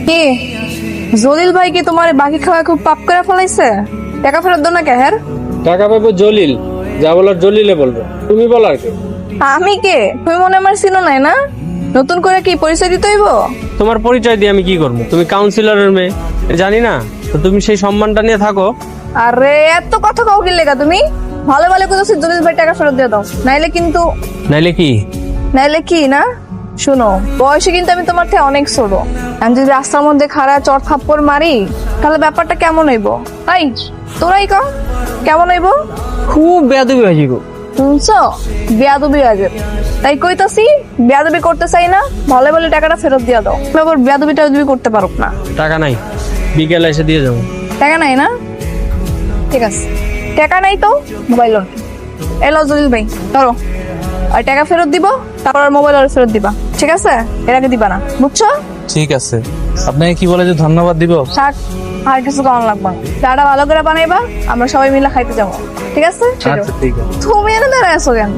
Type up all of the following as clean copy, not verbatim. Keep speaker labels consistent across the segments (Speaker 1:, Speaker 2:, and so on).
Speaker 1: কি জলিল ভাই কি তোমার বাকি খাওয়া খুব পাপ করে ফেলাইছে? টাকা ফেরত দাও না কে? হ্যাঁ,
Speaker 2: টাকা পাবো জলিল, যা বলার জলিলে বলবো, তুমি বলার কে?
Speaker 1: আমি কে? তুমি মনে আমার চিনো নাই না? নতুন করে কি পরিচয় দিতে হইব?
Speaker 2: তোমার পরিচয় দিয়ে আমি কি করবো? তুমি কাউন্সিলরের মেয়ে, জানি না তো তুমি সেই সম্মানটা নিয়ে থাকো।
Speaker 1: আরে এত কথা কাউ কি লেগা তুমি? ভালো ভালো কথা জলিল ভাই টাকা ফেরত দিয়ে দাও, নাইলে কিন্তু।
Speaker 2: নাইলে কি?
Speaker 1: নাইলে কি না? শুনো, বয়সে কিন্তু আমি তোমার থেকে অনেক ছোট। আমি যদি রাস্তার মধ্যে খাড়া চড় থাপ্পড় মারি তাহলে ব্যাপারটা কেমন হইব? তাই তোরাই কর কেমন হইব?
Speaker 2: খুব বেয়াদবি হয়েছি গো।
Speaker 1: শুনছো? বেয়াদবি আছে, তাই কইতাছি বেয়াদবি করতে চাই না, ভালো ভালো টাকাটা ফেরত দিয়ে দাও। তুমি আবার বেয়াদবি টাদবি করতে পারো না।
Speaker 2: টাকা নাই, বিকেলে এসে দিয়ে যাবো।
Speaker 1: টাকা নাই না? ঠিক আছে, টাকা নাই তো মোবাইল লোন এলো জলিল ভাই ধরো, আর টাকা ফেরত দিব, তারপর মোবাইল আর ফেরত দিবা, ঠিক আছে? এর আগে দিবা না, বুঝছো?
Speaker 3: ঠিক আছে, আপনাকে কি বলে যে ধন্যবাদ দিব?
Speaker 1: থাক, আর কিছু কেমন লাগবে না। চাটা ভালো করে বানাইবা, আমরা সবাই মিলে খাইতে যাবো, ঠিক আছে?
Speaker 3: আচ্ছা ঠিক আছে।
Speaker 1: তুমি এনে দাঁড়ায় আছো কেন?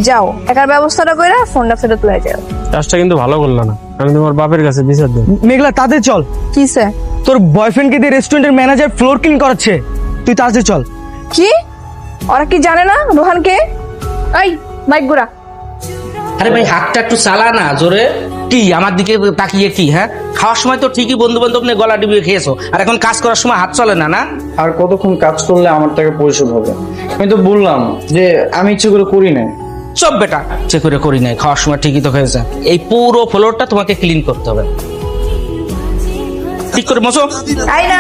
Speaker 1: যাও, টাকার ব্যবস্থাটা করে ফোনটা ফেরত লয়ে যাও।
Speaker 2: কাজটা কিন্তু ভালো করলো না, আমি তোমার বাপের কাছে বিচার দেব।
Speaker 4: মেঘলা তাদের চল,
Speaker 1: কিসে?
Speaker 4: তোর বয়ফ্রেন্ডকে দিয়ে রেস্টুরেন্টের ম্যানেজার ফ্লোর ক্লিন করাচ্ছে, তুই তাদের চল।
Speaker 1: কি? ওরা কি জানে না রোহানকে? এই মাইক গুড়া।
Speaker 5: আরে ভাই হাতটা একটু চালা না জোরে। কি আমার দিকে তাকিয়ে কি? হ্যাঁ, খাওয়ার সময় তো ঠিকই বন্ধু বান্ধব নিয়ে গলা ডিবিয়ে খেয়েছো, আর এখন কাজ করার সময় হাত চলে না? না
Speaker 6: আর কতক্ষণ কাজ করলে আমার টাকা পরিশোধ হবে? আমি তো বললাম যে আমি ইচ্ছে করে করি না।
Speaker 5: সব বেটা চেক করে করি নাই, খাওয়ার সময় ঠিকই তো খেয়েছে। এই পুরো ফ্লোরটা তোমাকে ক্লিন করতে হবে, ঠিক করে মশো।
Speaker 1: তাই না,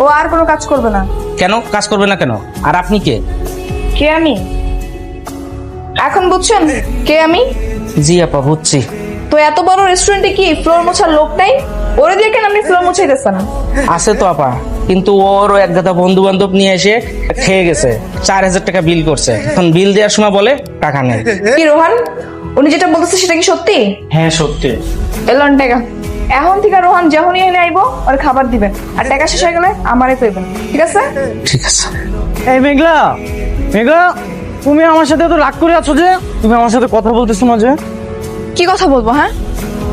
Speaker 1: ও আর কোনো কাজ করবে না।
Speaker 5: কেন কাজ করবে না কেন? আর আপনি কে?
Speaker 1: কে আমি? এখন বুঝছেন কে আমি?
Speaker 5: জি আপা বুঝছি।
Speaker 1: তো এত বড় রেস্টুরেন্টে কি ফ্লোর মোছার লোক নাই? ওরে দিয়ে কেন আপনি ফ্লোর মুছাইতেছেন?
Speaker 5: আছে তো আপা, কিন্তু ওর এক গাদা বন্ধু বান্ধব নিয়ে এসে খেয়ে গেছে, 4000 টাকা বিল করছে। এখন বিল দেওয়ার সময় বলে টাকা নেই।
Speaker 1: কি রোহান, উনি যেটা বলতেছে সেটা কি সত্যি?
Speaker 6: হ্যাঁ সত্যি।
Speaker 1: এলন টাকা এখন থেকে রোহান যখনই এনে আইবো ওর খাবার দিবেন, আর টাকা শেষ হয়ে গেলে আমারে কইবেন, ঠিক আছে?
Speaker 5: ঠিক আছে।
Speaker 4: এই মেঘলা, মেঘলা তুমি আমার সাথে এত রাগ করে আছো যে? তুমি আমার সাথে কথা বলতেছো না যে?
Speaker 1: কি কথা বলবো? হ্যাঁ,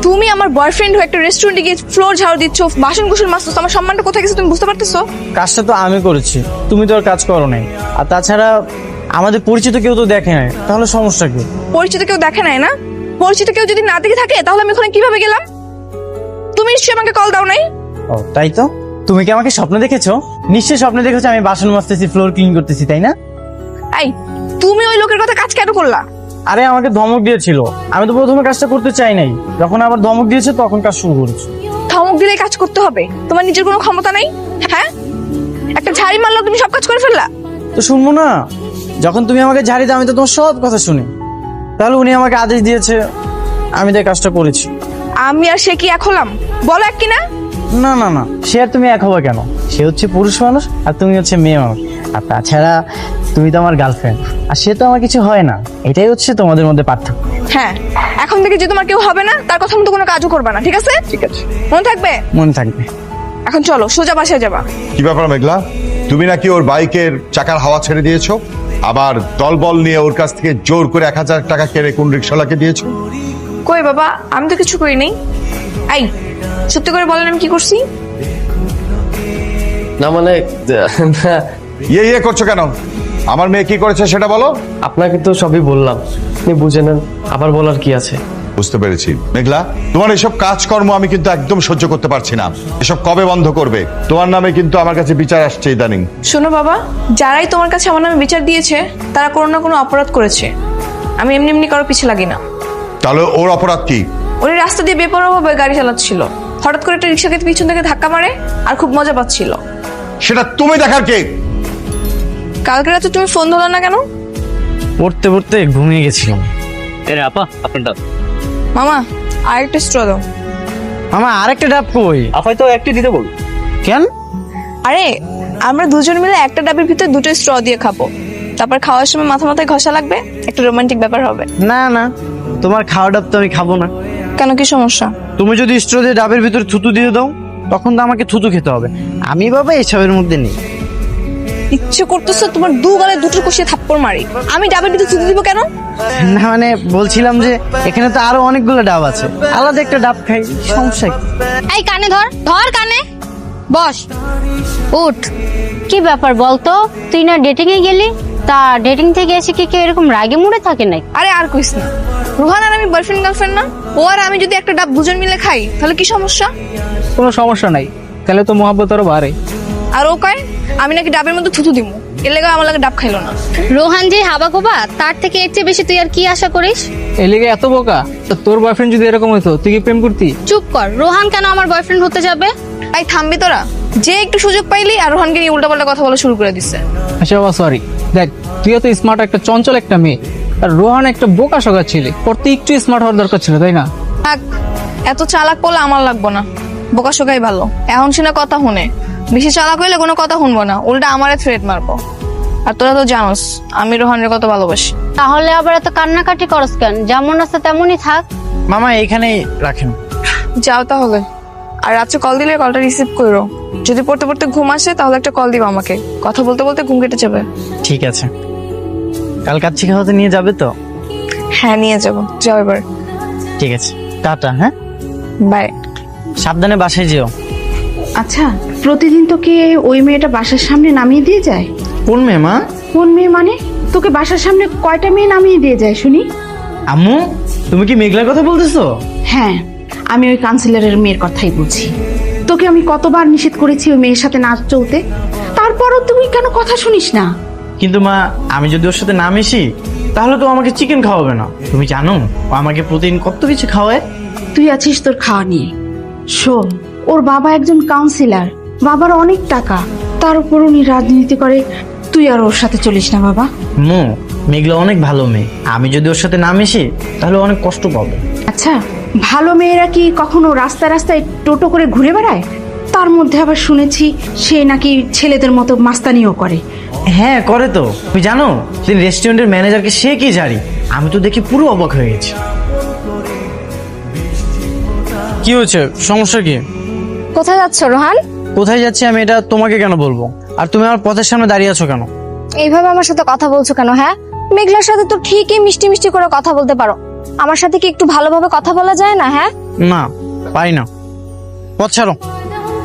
Speaker 1: তুমি আমার বয়ফ্রেন্ড হয়ে একটা রেস্টুরেন্টে গিয়ে ফ্লোর ঝাড়ু দিচ্ছ, বাসন কুসন মাজছো, আমার সম্মানটা কোথায় গেছে তুমি বুঝতে পারতেছো?
Speaker 4: কাজটা তো আমি করেছি, তুমি তো আর কাজ করো নাই। আর তাছাড়া আমাদের পরিচিত কেউ তো দেখে নাই, তাহলে সমস্যা কি?
Speaker 1: পরিচিত কেউ দেখে নাই না? পরিচিত কেউ যদি না দেখে থাকে তাহলে আমি ওখানে কিভাবে গেলাম? তুমি নিশ্চয়ই আমাকে কল দাও নাই?
Speaker 4: ও তাই তো, তুমি কি আমাকে স্বপ্নে দেখেছো? নিশ্চয়ই স্বপ্নে দেখেছো আমি বাসন মাজতেছি, ফ্লোর ক্লিন করতেছি, তাই না?
Speaker 1: এই তুমি ওই লোকের কথা কাজ কেন করলা?
Speaker 4: আরে আমাকে ধমক দিয়েছিল, আমি তো প্রথমে কাজটা করতে চাই নাই, যখন আবার ধমক দিয়েছে তখন কাজ শুরু করেছি।
Speaker 1: ধমক দিলে কাজ করতে হবে? তোমার নিজের কোনো ক্ষমতা নাই? হ্যাঁ, একটা ঝাড়ি মারলো তুমি সব কাজ করে ফেললা।
Speaker 4: তো শুনবো না? যখন তুমি আমাকে ঝাড়ি দাও আমি তো তোমার সব কথা শুনি, তাহলে উনি আমাকে আদেশ দিয়েছে, আমি তাই কাজটা করেছি।
Speaker 1: আমি আর সে কি এক হলাম? বলো এক কিনা?
Speaker 4: না না না, সে আর তুমি এক হবে কেন? সে হচ্ছে পুরুষ মানুষ আর তুমি হচ্ছে মেয়ে মানুষ, আর তাছাড়া তুমি তো আমার গার্লফ্রেন্ড আর সে তো আমার কিছু হয় না, এটাই হচ্ছে তোমাদের মধ্যে পার্থক্য।
Speaker 1: হ্যাঁ, এখন থেকে যে তোমার কেউ হবে না তার কথা মতো কোনো কাজও করবে না, ঠিক আছে?
Speaker 4: ঠিক আছে,
Speaker 1: মনে থাকবে?
Speaker 4: মনে থাকবে।
Speaker 1: এখন চলো সোজা বাসায় যাবা।
Speaker 7: কি ব্যাপার মেঘলা, তুমি নাকি ওর বাইকের চাকার হাওয়া ছেড়ে দিয়েছো, আবার দলবল নিয়ে ওর কাছ থেকে জোর করে 1000 টাকা কেড়ে কোন রিক্সাওয়ালাকে দিয়েছো?
Speaker 1: কই বাবা, আমি তো কিছু করি নাই। এই সত্যি করে বলেন আমি কি করছি?
Speaker 3: না মানে
Speaker 7: ইয়ে করছো কেন? আমার মেয়ে কি করেছে সেটা বলো।
Speaker 3: আপনাকে তো সবই বললাম, আপনি বুঝে নেন, আবার বলার কি আছে?
Speaker 7: বুঝতে পেরেছি মেঘলা, তোমার এসব কাজকর্ম আমি কিন্তু একদম সহ্য করতে পারছি না। এসব কবে বন্ধ করবে? তোমার নামে কিন্তু আমার কাছে বিচার আসছে ইদানিং।
Speaker 1: শোনো বাবা, যারাই তোমার কাছে আমার নামে বিচার দিয়েছে তারা কোনো না কোনো অপরাধ করেছে। আমি এমনি এমনি কারো পিছে লাগি না।
Speaker 7: তাহলে ওর অপরাধ কি?
Speaker 1: উনি রাস্তা দিয়ে বেপরোয়াভাবে গাড়ি চালাচ্ছিল, হঠাৎ করে একটা রিক্সাকে পিছন থেকে ধাক্কা মারে আর খুব মজা পাচ্ছিল।
Speaker 7: সেটা তুমি দেখার কে?
Speaker 1: কালকে রাতে তুমি ফোন ধরো না কেন?
Speaker 4: পড়তে পড়তে ঘুমিয়ে গেছিলাম।
Speaker 3: আপা আপনারটা
Speaker 1: মামা আরেকটা স্ট্র দাও।
Speaker 4: আমার আরেকটা ডাব কই?
Speaker 3: আপাই তো একটি দিতে বল।
Speaker 4: কেন?
Speaker 1: আরে আমরা দুজন মিলে একটা ডাবের ভিতরে দুটো স্ট্র দিয়ে খাবো, তারপর খাওয়ার সময় মাথা মাথায় ঘষা লাগবে, একটা রোমান্টিক ব্যাপার হবে।
Speaker 4: না না, তোমার খাওয়া ডাব তো আমি খাবো না।
Speaker 1: কেন, কি সমস্যা?
Speaker 4: তুমি যদি স্ট্র দিয়ে ডাবের ভিতরে থুতু দিয়ে দাও তখন তো আমাকে থুতু খেতে হবে, আমি বাবা এসবের মধ্যে নেই।
Speaker 1: ইচ্ছে করতেছে তোমার দু গালে দুটো কষিয়ে থাপ্পড় মারি। আমি ডাবের ভিতরে থুতু দিব কেন?
Speaker 4: না মানে বলছিলাম যে এখানে তো আরো অনেকগুলো ডাব আছে, আলাদা একটা ডাব খাই, সমস্যা কি?
Speaker 8: এই কানে ধর, ধর কানে, বস, উঠ। কি ব্যাপার বলতো, তুই না ডেটিং এ গেলি? তা ডেটিং থেকে এসে কি কেউ এরকম রাগে মুড়ে থাকে নাকি?
Speaker 1: আরে আর কইস না, রোহান আর আমি বয়ফ্রেন্ড গার্লফ্রেন্ড না? ও আর আমি যদি একটা ডাব দুজন মিলে খাই তাহলে কি সমস্যা?
Speaker 9: কোনো সমস্যা নাই, তাহলে তো মহাব্বত আরো বাড়ে।
Speaker 1: আর ও কয় আমি নাকি ডাবের মধ্যে থুতু দিব, এর লেগে আমার লাগে ডাব খাইলো না।
Speaker 8: রোহান যে হাবাগোবা, তার থেকে এর চেয়ে বেশি তুই আর কি আশা করিস?
Speaker 9: এই লেগে এত বোকা? তো তোর বয়ফ্রেন্ড যদি এরকম হতো তুই কি প্রেম করতি?
Speaker 8: চুপ কর, রোহান কেন আমার বয়ফ্রেন্ড হতে যাবে?
Speaker 1: তাই থামবি তোরা? যে একটু সুযোগ পাইলি আর রোহানকে নিয়ে উল্টাপাল্টা কথা বলা শুরু করে দিচ্ছে।
Speaker 9: আচ্ছা বাবা সরি, দেখ তুই তো স্মার্ট একটা চঞ্চল একটা মেয়ে, আর রোহান একটা বোকা সগা ছেলে, ওর তো একটু স্মার্ট হওয়ার দরকার ছিল, তাই না?
Speaker 1: থাক, এত চালাক বলে আমার লাগবো না, বোকা শোকাই ভালো। এখন শুনে কথা শুনে, বেশি চালাক হইলে কোনো কথা শুনবো না, উল্টা আমারে থ্রেট মারবো। আর তোরা তো জানোস আমি রোহানের কত ভালোবাসি।
Speaker 8: তাহলে আবার এত কান্নাকাটি করস কেন? যেমন আছে তেমনই থাক।
Speaker 4: মামা এখানেই রাখেন।
Speaker 1: যাও তাহলে, আর রাত্রে কল দিলে কলটা রিসিভ করো। যদি পড়তে পড়তে ঘুম আসে তাহলে একটা কল দিবা আমাকে, কথা বলতে বলতে ঘুম কেটে যাবে।
Speaker 4: ঠিক আছে, কাল কাচ্চি খাওয়াতে নিয়ে যাবে তো?
Speaker 1: হ্যাঁ নিয়ে যাবো, যাও এবার।
Speaker 4: ঠিক আছে, টাটা। হ্যাঁ,
Speaker 1: বাই।
Speaker 4: সাবধানে বাসায় যেও।
Speaker 10: আচ্ছা, প্রতিদিন তোকে ওই মেয়েটা বাসার সামনে নামিয়ে দিয়ে যায়?
Speaker 4: কোন মেয়ে মা?
Speaker 10: কোন মেয়ে মানে? তোকে বাসার সামনে কয়টা মেয়ে নামিয়ে দিয়ে যায় শুনি?
Speaker 4: আম্মু, তুমি কি মেঘলার কথা বলতেছো?
Speaker 10: হ্যাঁ, আমি ওই কাউন্সিলরের মেয়ের কথাই বলছি। তোকে আমি কতবার নিষেধ করেছি ওই মেয়ের সাথে না চলতে, তারপরও তুই কেন কথা শুনিস না?
Speaker 4: কিন্তু মা, আমি যদি ওর সাথে না মিশি তাহলে তো আমাকে চিকেন খাওয়াবে না। তুমি জানো ও আমাকে প্রতিদিন কত কিছু খাওয়ায়।
Speaker 10: তুই আছিস তোর খাওয়া নিয়ে। শোন, ওর বাবা একজন কাউন্সিলর, বাবার অনেক টাকা, তার উপর উনি রাজনীতি করে। তুই আর ওর সাথে চলিস না বাবা।
Speaker 4: মো, মেঘলা অনেক ভালো মেয়ে, আমি যদি ওর সাথে না মিশি তাহলে অনেক কষ্ট পাবে।
Speaker 10: আচ্ছা, ভালো মেয়েরা কি কখনো রাস্তায় রাস্তায় টোটো করে ঘুরে বেড়ায়? তার মধ্যে আবার শুনেছি সে নাকি ছেলেদের মতো মাস্তানিও করে।
Speaker 4: হ্যাঁ করে তো। তুমি জানো সেদিন রেস্টুরেন্টের ম্যানেজারকে সে কি জানি, আমি তো দেখি পুরো অবাক হয়ে গেছি। কি হচ্ছে, সমস্যা কি?
Speaker 8: কোথায় যাচ্ছ রোহান?
Speaker 4: কোথায় যাচ্ছি আমি এটা তোমাকে কেন বলবো? আর তুমি আমার পথের সামনে দাঁড়িয়ে আছো কেন?
Speaker 8: এইভাবে আমার সাথে কথা বলছো কেন? হ্যাঁ, মেঘলার সাথে তো ঠিকই মিষ্টি মিষ্টি করে কথা বলতে পারো, আমার সাথে কি একটু ভালোভাবে কথা বলা যায় না? হ্যাঁ
Speaker 4: না, পারি না। পথ ছাড়ো।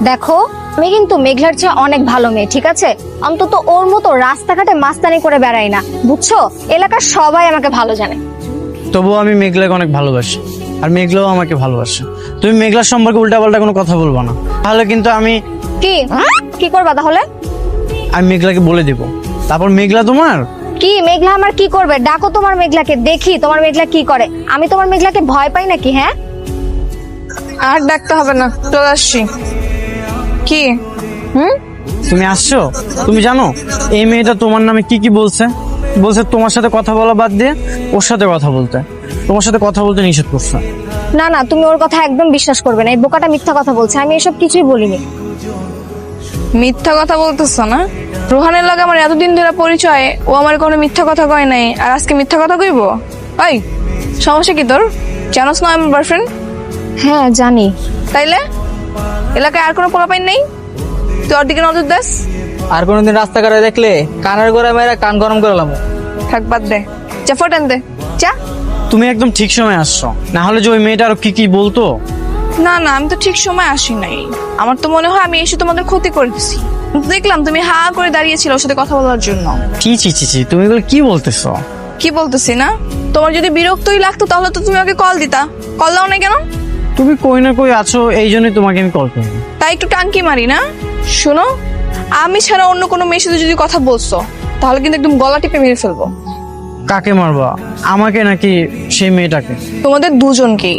Speaker 8: দেখো, আমি কিন্তু মেঘলার চেয়ে অনেক ভালো মেয়ে, ঠিক আছে? অন্তত ওর মতো রাস্তাঘাটে মাস্তানি করে বেড়াই না, বুঝছো? এলাকার সবাই আমাকে ভালো জানে।
Speaker 4: তবুও আমি মেঘলাকে অনেক ভালোবাসি, আর মেঘলাও আমাকে ভালোবাসে। তুমি মেঘলার সম্পর্কে উল্টাপাল্টা কোনো কথা বলবো না, তাহলে কিন্তু আমি
Speaker 8: কি করবা তাহলে?
Speaker 4: আমি মেঘলাকে বলে দিব, তারপর মেঘলা তোমার
Speaker 8: কি? মেঘলা আমার কি করবে? ডাকো তোমার মেঘলাকে, দেখি তোমার মেঘলা কি করে। আমি তোমার মেঘলাকে ভয় পাই নাকি? হ্যাঁ,
Speaker 1: আর ডাকতে হবে না, চলে আসছি। কি?
Speaker 4: তুমি আসছো? তুমি জানো এই মেয়েটা তোমার নামে কি কি বলছে? বলছে তোমার সাথে কথা বলা বাদ দিয়ে ওর সাথে কথা বলতে, তোমার সাথে কথা বলতে নিষেধ করছে।
Speaker 8: না না, তুমি ওর কথা একদম বিশ্বাস করবে না, এই বোকাটা মিথ্যা কথা বলছে, আমি এসব কিছুই বলিনি।
Speaker 1: মিথ্যা কথা বলতেছ না? রোহানের লাগে আমার এতদিন ধরে পরিচয়, ও আমার কোনো মিথ্যা কথা কয় নাই, আর আজকে মিথ্যা কথা কইব? ওই সমস্যা কি তোর? জানোস না আমার বয়ফ্রেন্ড?
Speaker 8: হ্যাঁ জানি।
Speaker 1: তাইলে এলাকায় আর কোনো পোলাপাইন নেই? তুই ওর দিকে নজর দেস।
Speaker 9: আর কোনোদিন রাস্তাঘাটে দেখলে কানের গোড়া মেয়েরা কান গরম করলাম।
Speaker 1: থাক, বাদ দে, চা ফোটান দে, চা।
Speaker 4: তুমি একদম ঠিক সময় আসছো, না হলে যে ওই মেয়েটা আরো কি কি বলতো।
Speaker 1: না না, আমি তো ঠিক সময় আসি নাই, আমার তো মনে হয় আমি এসে তোমাদের ক্ষতি করে দিছি। দেখলাম তুমি হা করে দাঁড়িয়েছিল ওর সাথে কথা বলার জন্য।
Speaker 4: কি ছি ছি ছি, তুমি এগুলো কি বলতেছো?
Speaker 1: কি বলতেছি না? তোমার যদি বিরক্তই লাগতো তাহলে তো তুমি ওকে কল দিতা, কল দাও না কেন?
Speaker 4: তুমি কই না কই আছো, এই জন্যই তোমাকে আমি কল করি।
Speaker 1: তাই একটু টাঙ্কি মারি না? শোনো, আমি ছাড়া অন্য কোনো মেয়ের সাথে যদি কথা বলছো তাহলে কিন্তু একদম গলা টিপে মেরে ফেলবো।
Speaker 4: কাকে মারবা, আমাকে নাকি সেই মেয়েটাকে?
Speaker 1: তোমাদের দুজনকেই।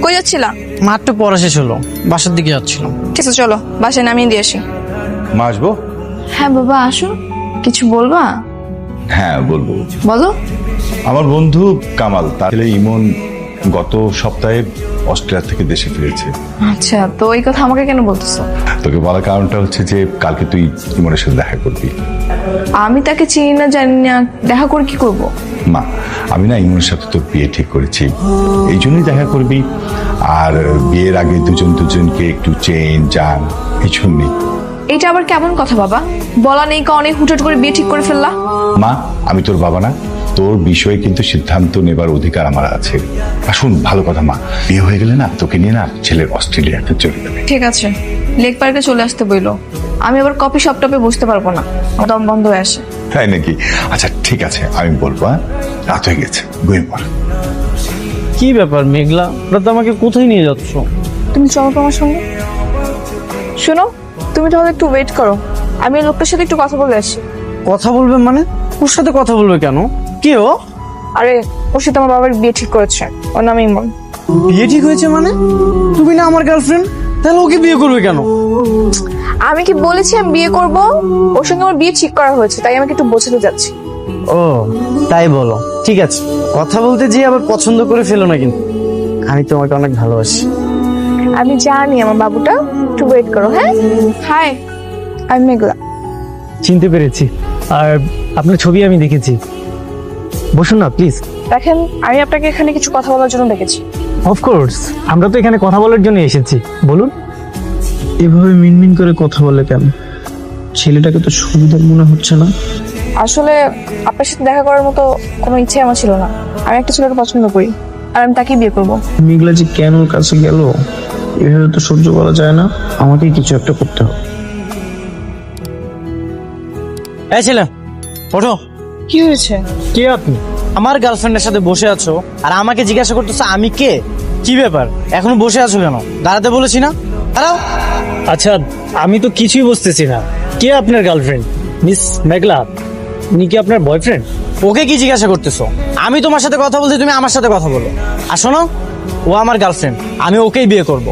Speaker 1: কই যাচ্ছিলা?
Speaker 4: মাত্র পড়া শেষ হলো, বাসার দিকে যাচ্ছিলাম।
Speaker 1: ঠিক আছে চলো বাসায় নামিয়ে দিয়ে আসি।
Speaker 7: মা আসবো?
Speaker 1: হ্যাঁ বাবা আসো, কিছু বলবা?
Speaker 7: হ্যাঁ বলবো।
Speaker 1: বলো।
Speaker 7: আমার বন্ধু কামাল, তার ছেলে ইমন গত সপ্তাহে অস্ট্রেলিয়া থেকে দেশে ফিরেছে।
Speaker 1: আচ্ছা, তো এই কথা আমাকে কেন বলতেছো?
Speaker 7: তোকে বলার কারণটা হচ্ছে যে কালকে তুই ইমনের সাথে দেখা করবি।
Speaker 1: আমি তাকে চিনি না, জানি না, দেখা করে কি করব?
Speaker 7: মা, আমি না ইমনের সাথে তোর বিয়ে ঠিক করেছি, এই জন্যই দেখা করবি। আর বিয়ের আগে দুজন দুজনকে একটু চেন জান এই জন্যই।
Speaker 1: এটা আবার কেমন কথা বাবা? বলা নেই কা অনেক হুটহাট করে বিয়ে ঠিক করে ফেললা।
Speaker 7: মা, আমি তোর বাবা না? তোর বিষয়ে কিন্তু সিদ্ধান্ত নেবার অধিকার আমার আছে। আর শোন, ভালো কথা মা, বিয়ে হয়ে গেলে না তোকে নিয়ে না ছেলে অস্ট্রেলিয়াতে চলে যাবে।
Speaker 1: ঠিক আছে, লেক পার্কে চলে আসতে বইলো। আমি আবার কফি শপ টপে বসতে পারবো না, আমার দম বন্ধ হয়ে আসে।
Speaker 7: তাই নাকি? আচ্ছা ঠিক আছে, আমি বলবো। রাত হয়ে গেছে, ঘুমিয়ে পড়।
Speaker 4: কি ব্যাপার মেঘলা, ওরা তো আমাকে কোথায় নিয়ে যাচ্ছ?
Speaker 1: তুমি চলো তো আমার সঙ্গে। শোনো, তুমি তাহলে একটু ওয়েট করো, আমি ওই লোকটার সাথে একটু কথা বলে আসি।
Speaker 4: কথা বলবে মানে? ওর সাথে কথা বলবে কেন? কে ও?
Speaker 1: আরে ওর সাথে আমার বাবার বিয়ে ঠিক করেছে, ওর নাম ইমন।
Speaker 4: বিয়ে ঠিক হয়েছে মানে? তুমি না আমার গার্লফ্রেন্ড, তাহলে ওকে বিয়ে করবে কেন?
Speaker 1: আমি কি বলেছি আমি বিয়ে করব? ওর সঙ্গে আমার বিয়ে ঠিক করা হয়েছে, তাই আমাকে একটু বোঝাতে যাচ্ছি।
Speaker 4: ও তাই বলো, ঠিক আছে। কথা বলতে যেয়ে আবার পছন্দ করে ফেলো না কিন্তু। আমি তোমাকে অনেক ভালোবাসি।
Speaker 1: আমি জানি আমার বাবুটা, একটু ওয়েট করো। হ্যাঁ, হাই, আমি মেঘলা।
Speaker 3: চিনতে পেরেছি, আর আপনার ছবি আমি দেখেছি। বসুন না প্লিজ।
Speaker 1: দেখেন, আমি আপনাকে এখানে কিছু কথা বলার জন্য ডেকেছি।
Speaker 3: অফকোর্স, আমরা তো এখানে কথা বলার জন্য এসেছি, বলুন। এভাবে মিনমিন করে কথা বলে কেন? ছেলেটাকে তো সুবিধার মনে হচ্ছে না।
Speaker 1: আসলে আপনার সাথে দেখা করার মতো কোনো ইচ্ছে আমার ছিল না। আমি একটা ছেলেকে পছন্দ করি, আর আমি তাকেই বিয়ে করবো।
Speaker 3: মেঘলা যে কেন ওর কাছে গেল, এভাবে তো সহ্য করা যায় না। আমাকেই কিছু একটা করতে হবে।
Speaker 4: এই ছেলে, ওঠো।
Speaker 1: কি হয়েছে?
Speaker 3: কে আপনি?
Speaker 4: আমার গার্লফ্রেন্ডের সাথে বসে আছো আর আমাকে জিজ্ঞাসা করতেছো আমি কে? কি ব্যাপার, এখনো বসে আছো কেন? দাঁড়াতে বলেছি না? দাঁড়াও।
Speaker 3: আচ্ছা, আমি তো কিছুই বুঝতেছি না। কে আপনার গার্লফ্রেন্ড? মিস মেঘলা, উনি কি আপনার বয়ফ্রেন্ড?
Speaker 4: ওকে কি জিজ্ঞাসা করতেছো? আমি তোমার সাথে কথা বলছি, তুমি আমার সাথে কথা বলো। আর শোনো, ও আমার গার্লফ্রেন্ড, আমি ওকেই বিয়ে করব।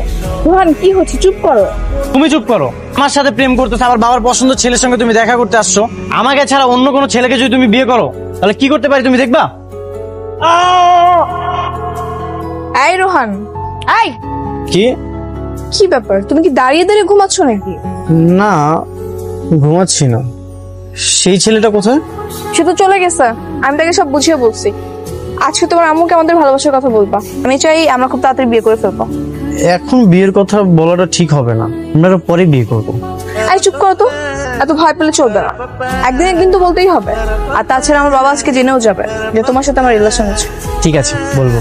Speaker 1: রোহান, কি হচ্ছে? চুপ করো।
Speaker 4: তুমি চুপ করো। আমার সাথে প্রেম করতেছো, আমার বাবার পছন্দের ছেলের সঙ্গে তুমি দেখা করতে আসছো। আমাকে ছাড়া অন্য কোনো ছেলেকে যদি তুমি বিয়ে করো, তাহলে কি করতে পারি তুমি দেখবা।
Speaker 1: এই রোহান, এই
Speaker 4: কি
Speaker 1: কি ব্যাপার? তুমি কি দাঁড়িয়ে দাঁড়িয়ে ঘুমাচ্ছ নাকি?
Speaker 4: না, ঘুমাচ্ছি না। সেই ছেলেটা কোথায়?
Speaker 1: সে তো চলে গেছে, আমি তাকে সব বুঝিয়ে বলছি। আজকে তোমার আম্মুকে আমাদের ভালোবাসার কথা বলবা। আমি চাই আমরা খুব তাড়াতাড়ি বিয়ে করে ফেলবো।
Speaker 4: এখন বিয়ের কথা বলাটা ঠিক হবে না, আমরা পরে বিয়ে করবো।
Speaker 1: এই চুপ করো তো, এত ভয় পেলে চলবে না। একদিন একদিন তো বলতেই হবে। আর তাছাড়া আমার বাবা আজকে জেনেও যাবে যে তোমার সাথে আমার রিলেশন আছে।
Speaker 4: ঠিক আছে, বলবো।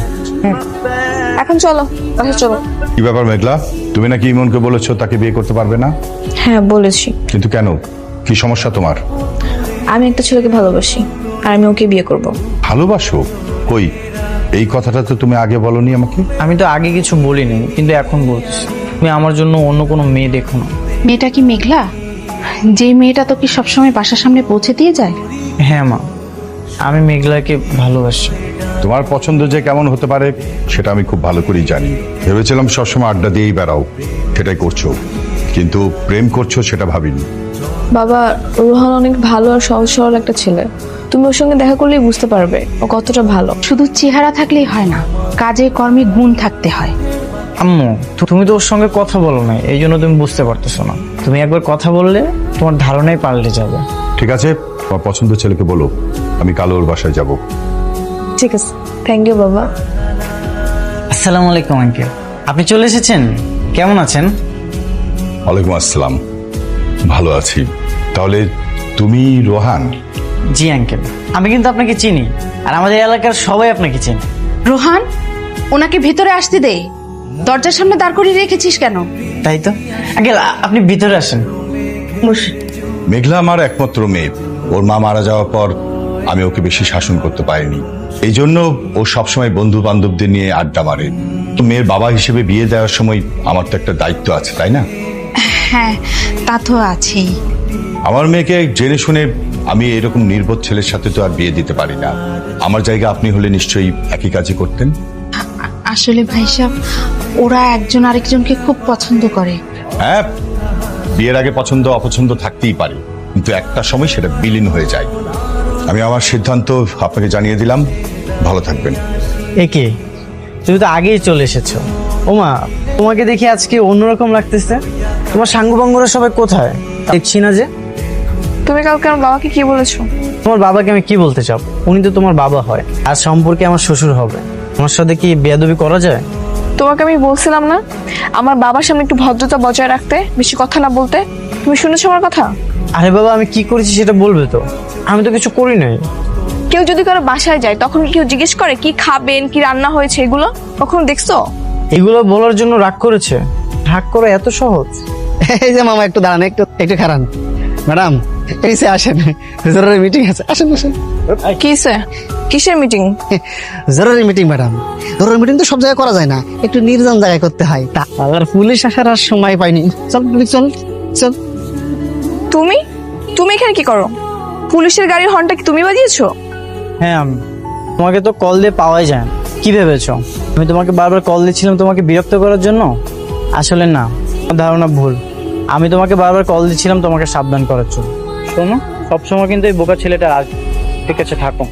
Speaker 1: এখন চলো, বাসা চলো।
Speaker 7: কি ব্যাপার মেঘলা, তুমি নাকি ইমনকে বলেছো তাকে বিয়ে করতে পারবে না?
Speaker 1: হ্যাঁ বলেছি।
Speaker 7: কিন্তু কেন? কি সমস্যা তোমার?
Speaker 1: আমি একটা ছেলেকে ভালোবাসি, আর আমি ওকে বিয়ে করব।
Speaker 7: ভালোবাসো? কই, এই কথাটা তো তুমি আগে বলনি আমাকে।
Speaker 4: আমি তো আগে কিছু বলিনি, কিন্তু এখন বলতেছি। তুমি আমার জন্য অন্য কোনো মেয়ে দেখো না।
Speaker 10: মেয়েটা কি মেঘলা? যে মেয়েটা তোকে সবসময় বাসার সামনে পৌঁছে দিয়ে যায়?
Speaker 4: হ্যাঁ মা, আমি মেঘলাকে ভালোবাসি।
Speaker 7: তোমার পছন্দ যে কেমন হতে পারে সেটা আমি খুব ভালো করেই জানি। ভেবেছিলাম সবসময় আড্ডা দিয়েই বেড়াও, সেটাই করছো, কিন্তু প্রেম করছো সেটা ভাবিনি।
Speaker 1: বাবা, রোহান অনেক ভালো আর সহজ সরল একটা ছেলে। তুমি ওর সঙ্গে দেখা করলেই বুঝতে পারবে ও কতটা ভালো।
Speaker 10: শুধু চেহারা থাকলেই হয় না, কাজে কর্মে গুণ থাকতে হয়।
Speaker 4: আম্মু, তুমি তো ওর সঙ্গে কথা বলো না, এই জন্য তুমি বুঝতে পারতেছো না। তুমি একবার কথা বললে তোমার ধারণাই পাল্টে যাবে।
Speaker 7: ঠিক আছে, তোমার পছন্দের ছেলেকে বলো, আমি কালো ওর বাসায় যাব।
Speaker 1: ঠিক আছে, থ্যাংক ইউ বাবা।
Speaker 4: আসসালামু আলাইকুম আঙ্কেল, আপনি চলে এসেছেন। কেমন আছেন?
Speaker 7: ওয়ালাইকুম আসসালাম, ভালো আছি। তাহলে তুমি রোহান?
Speaker 4: জি আঙ্কেল, আমি কিন্তু আপনাকে চিনি, আর আমাদের এলাকার সবাই আপনাকে চেনে।
Speaker 10: রোহান, ওনাকে ভেতরে আসতে দে। দরজার সামনে দাঁড় করিয়ে রেখেছিস কেন?
Speaker 4: তাই তো আঙ্কেল, আপনি ভিতরে আসেন।
Speaker 7: মেঘলা আমার একমাত্র মেয়ে। ওর মা মারা যাওয়ার পর আমি ওকে বেশি শাসন করতে পারিনি, এই জন্য ও সবসময় বন্ধু বান্ধবদের নিয়ে আড্ডা মারে। তো মেয়ের বাবা হিসেবে বিয়ে দেওয়ার সময় আমার তো একটা দায়িত্ব আছে, তাই না?
Speaker 10: হ্যাঁ, তা তো আছেই।
Speaker 7: আমার মেয়েকে জেনে শুনে আমি এরকম নির্বোধ ছেলের সাথে তো আর বিয়ে দিতে পারি না। আমার জায়গা আপনি হলে নিশ্চয়ই একই কাজই করতেন।
Speaker 10: আসলে ভাই সাহেব, ওরা একজন আরেকজনকে খুব পছন্দ করে।
Speaker 7: হ্যাঁ, বিয়ের আগে পছন্দ অপছন্দ থাকতেই পারে, কিন্তু একটা সময় সেটা বিলীন হয়ে যায়। আমি আমার সিদ্ধান্ত আপনাকে জানিয়ে দিলাম, ভালো থাকবেন।
Speaker 4: একে, তুমি তো আগেই চলে এসেছো। ওমা, তোমাকে দেখে আজকে অন্যরকম লাগতেছে। তোমার সাঙ্গপাঙ্গরা সবাই কোথায়? দেখছি না যে।
Speaker 1: তুমি কালকে আমার বাবাকে কি বলেছো?
Speaker 4: তোমার বাবাকে আমি কি বলতে চাও? উনি তো তোমার বাবা হয়, আর সম্পর্কে আমার শ্বশুর হবে। তোমার সাথে কি বেয়াদবি করা যায়?
Speaker 1: তোমাকে আমি বলছিলাম না আমার বাবার সামনে একটু ভদ্রতা বজায় রাখতে, বেশি কথা না বলতে। তুমি শুনেছো আমার কথা?
Speaker 4: আরে বাবা, আমি কি করেছি সেটা বলবে তো? আমি তো কিছু করি নাই।
Speaker 1: কেউ যদি কারো বাসায় যায় তখন কি কেউ জিজ্ঞেস করে কি খাবেন, কি রান্না হয়েছে, এগুলো কখনো দেখছো?
Speaker 4: এগুলো বলার জন্য রাগ করেছে? রাগ করা এত সহজ?
Speaker 11: এই যে মামা, একটু দাঁড়ান, একটু খারান। ম্যাডাম, এই সে আসেন, জরুরি মিটিং আছে, আসেন আসেন।
Speaker 1: কিসে? কিসের মিটিং?
Speaker 11: জরুরি মিটিং ম্যাডাম, জরুরি মিটিং তো সব জায়গায় করা যায় না, একটু নির্জন জায়গায় করতে হয়। আর পুলিশ আসার আর সময় পাইনি। চল চল চল।
Speaker 1: তুমি তুমি এখানে কি করো? পুলিশের গাড়ির হর্নটা কি তুমি বাজিয়েছো?
Speaker 4: হ্যাঁ, আমি তোমাকে তো কল দিয়ে পাওয়াই যায় না। কি ভেবেছো আমি তোমাকে বারবার কল দিচ্ছিলাম তোমাকে বিরক্ত করার জন্য? আসলে না, আমার ধারণা ভুল। আমি তোমাকে বারবার কল দিচ্ছিলাম তোমাকে সাবধান করার জন্য। শোনো, সবসময় কিন্তু এই বোকা ছেলেটা আর ঠিক আছে, থাকো।